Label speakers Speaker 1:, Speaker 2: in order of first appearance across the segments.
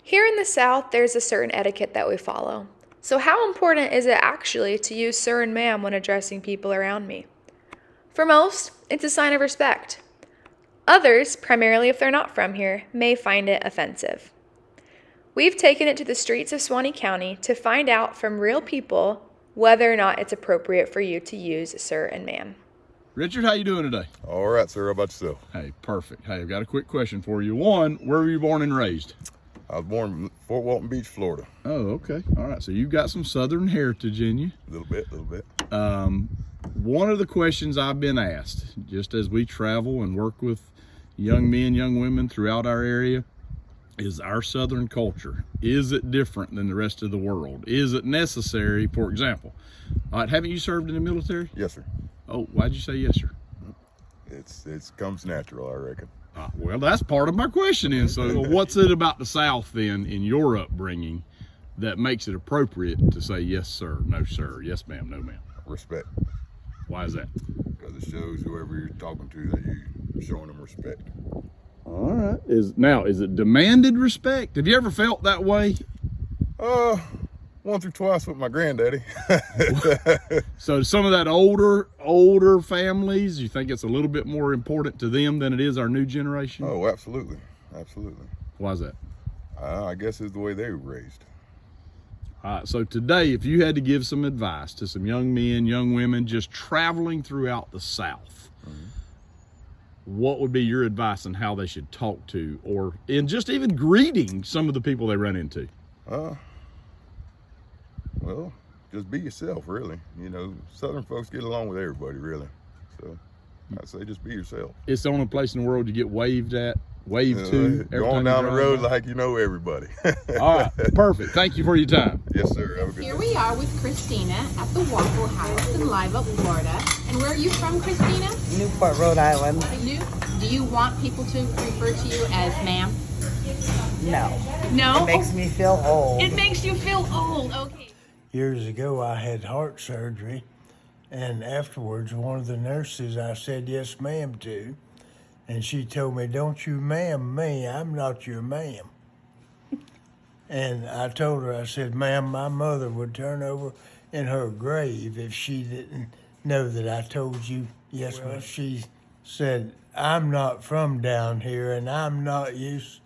Speaker 1: Here in the South, there's a certain etiquette that we follow. So how important is it actually to use sir and ma'am when addressing people around me? For most, it's a sign of respect. Others, primarily if they're not from here, may find it offensive. We've taken it to the streets of Suwannee County to find out from real people whether or not it's appropriate for you to use sir and ma'am.
Speaker 2: Richard, how you doing today?
Speaker 3: All right, sir. How about yourself?
Speaker 2: Hey, perfect. Hey, I've got a quick question for you. One, where were you born and raised?
Speaker 3: I was born in Fort Walton Beach, Florida.
Speaker 2: Oh, okay. All right. So you've got some Southern heritage in you.
Speaker 3: A little bit.
Speaker 2: One of the questions I've been asked, just as we travel and work with young men, young women throughout our area, is our Southern culture. Is it different than the rest of the world? Is it necessary? For example, all right, haven't you served in the military?
Speaker 3: Yes, sir.
Speaker 2: Oh, why'd you say yes, sir?
Speaker 3: It comes natural, I reckon.
Speaker 2: Well, that's part of my question then. So what's it about the South then in your upbringing that makes it appropriate to say yes, sir, no, sir, yes, ma'am, no, ma'am?
Speaker 3: Respect.
Speaker 2: Why is that?
Speaker 3: Because it shows whoever you're talking to that you're showing them respect.
Speaker 2: All right. Is it demanded respect? Have you ever felt that way?
Speaker 3: Once or twice with my granddaddy.
Speaker 2: So some of that older families, you think it's a little bit more important to them than it is our new generation?
Speaker 3: Oh, absolutely.
Speaker 2: Why is that?
Speaker 3: I guess it's the way they were raised.
Speaker 2: All right, so today, if you had to give some advice to some young men, young women just traveling throughout the South, what would be your advice on how they should talk to, or in just even greeting some of the people they run into?
Speaker 3: Well, just be yourself, really. You know, Southern folks get along with everybody, really. So I'd say just be yourself.
Speaker 2: It's the only place in the world you get waved to.
Speaker 3: Going down the road like you know everybody.
Speaker 2: All right, perfect. Thank you for your time.
Speaker 3: Yes, sir. Have a good
Speaker 4: Here
Speaker 3: day.
Speaker 4: we are with Christina at the Waffle House in Live Oak, Florida. And where are you from, Christina?
Speaker 5: Newport, Rhode Island.
Speaker 4: Do you want people to refer to you as ma'am?
Speaker 5: No.
Speaker 4: No?
Speaker 5: It makes me feel old.
Speaker 4: It makes you feel old. Okay.
Speaker 6: Years ago, I had heart surgery, and afterwards, one of the nurses I said yes, ma'am, to, and she told me, "Don't you ma'am me, I'm not your ma'am." And I told her, I said, "Ma'am, my mother would turn over in her grave if she didn't know that I told you yes, ma'am." She said, "I'm not from down here, and I'm not used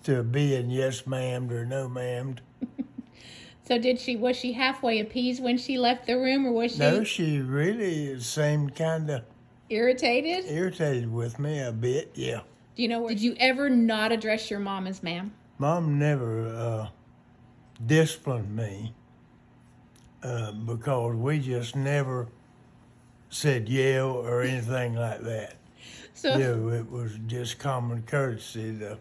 Speaker 6: to being yes, ma'am or no, ma'am."
Speaker 4: So was she halfway appeased when she left the room, or was she?
Speaker 6: No, she really seemed kind of
Speaker 4: Irritated
Speaker 6: with me a bit, yeah.
Speaker 4: Do you know did you ever not address your mom as ma'am?
Speaker 6: Mom never disciplined me because we just never said yeah or anything like that.
Speaker 4: So
Speaker 6: It was just common courtesy to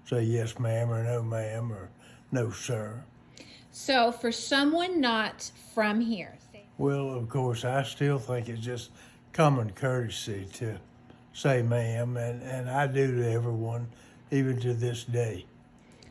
Speaker 6: say yes, ma'am, or no, ma'am, or no, sir.
Speaker 4: So for someone not from here,
Speaker 6: Well, of course, I still think it's just common courtesy to say ma'am, and I do to everyone, even to this day.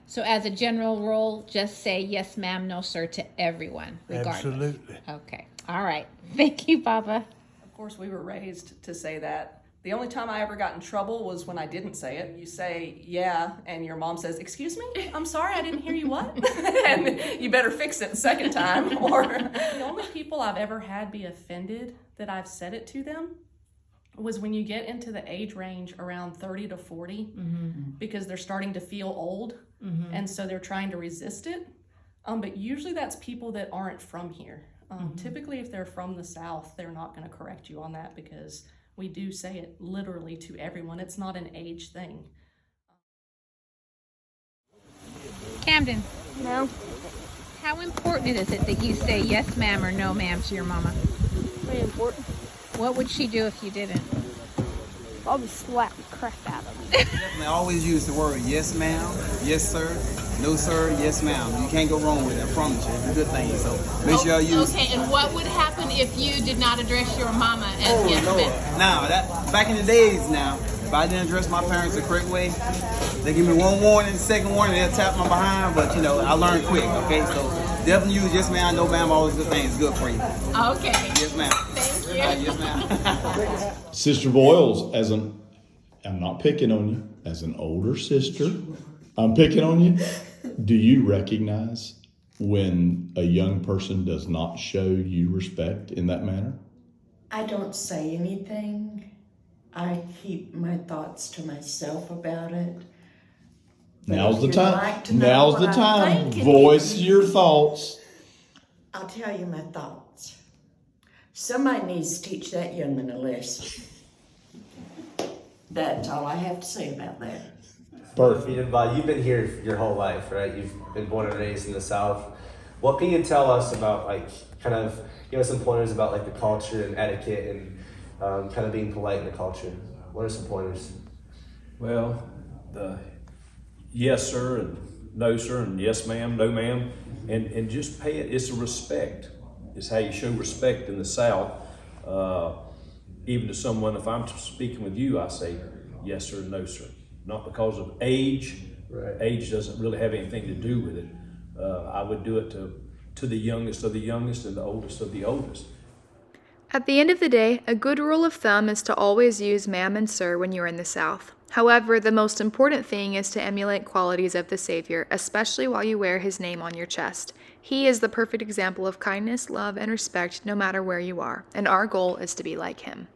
Speaker 4: so as a general rule, just say yes, ma'am, no, sir to everyone, regardless.
Speaker 6: Absolutely.
Speaker 4: Okay. All right. Thank you, Papa.
Speaker 7: Of course, we were raised to say that. The only time I ever got in trouble was when I didn't say it. You say, yeah, and your mom says, "Excuse me? I'm sorry, I didn't hear you, what?" And you better fix it the second time. Or the only people I've ever had be offended that I've said it to them was when you get into the age range around 30 to 40, because they're starting to feel old, and so they're trying to resist it. But usually that's people that aren't from here. Typically, if they're from the South, they're not going to correct you on that, because we do say it literally to everyone. It's not an age thing.
Speaker 4: Camden,
Speaker 8: No,
Speaker 4: how important is it that you say yes, ma'am, or no, ma'am to your mama?
Speaker 8: pretty important.
Speaker 4: What would she do if you didn't?
Speaker 8: Probably slap the crap out of them.
Speaker 9: I always use the word yes, ma'am, yes, sir, no, sir, yes, ma'am. You can't go wrong with it. I promise you. It's a good thing. So make sure you use.
Speaker 4: Okay, and what would happen if you did not address your mama as yes, ma'am?
Speaker 9: Now, back in the days now, if I didn't address my parents the correct way, they give me one warning, second warning, they'll tap my behind, but I learned quick, okay? So definitely use yes, ma'am, no, ma'am, always good things. Good for you.
Speaker 4: Okay.
Speaker 9: Yes, ma'am.
Speaker 4: Thank you.
Speaker 9: Yes, ma'am.
Speaker 10: Sister Boyles, I'm not picking on you, as an older sister, I'm picking on you.
Speaker 2: Do you recognize when a young person does not show you respect in that manner?
Speaker 10: I don't say anything. I keep my thoughts to myself about it. But
Speaker 2: Now's
Speaker 10: if
Speaker 2: the
Speaker 10: you'd
Speaker 2: time.
Speaker 10: like to know
Speaker 2: Now's
Speaker 10: what
Speaker 2: the
Speaker 10: I'm
Speaker 2: time.
Speaker 10: thinking,
Speaker 2: Voice your thoughts.
Speaker 10: I'll tell you my thoughts. Somebody needs to teach that young'un a lesson. That's all I have to say about that.
Speaker 2: Perfect.
Speaker 11: You've been here your whole life, right? You've been born and raised in the South. What can you tell us about, like, kind of give us some pointers about, like, the culture and etiquette and kind of being polite in the culture? What are some pointers?
Speaker 12: Well, the yes sir and no sir and yes ma'am, no ma'am, and just pay it. It's a respect. It's how you show respect in the South. Even to someone, if I'm speaking with you, I say yes sir, no sir. Not because of age.
Speaker 11: Right.
Speaker 12: Age doesn't really have anything to do with it. I would do it to the youngest of the youngest and the oldest of the oldest.
Speaker 1: At the end of the day, a good rule of thumb is to always use ma'am and sir when you're in the South. However, the most important thing is to emulate qualities of the Savior, especially while you wear his name on your chest. He is the perfect example of kindness, love, and respect no matter where you are, and our goal is to be like him.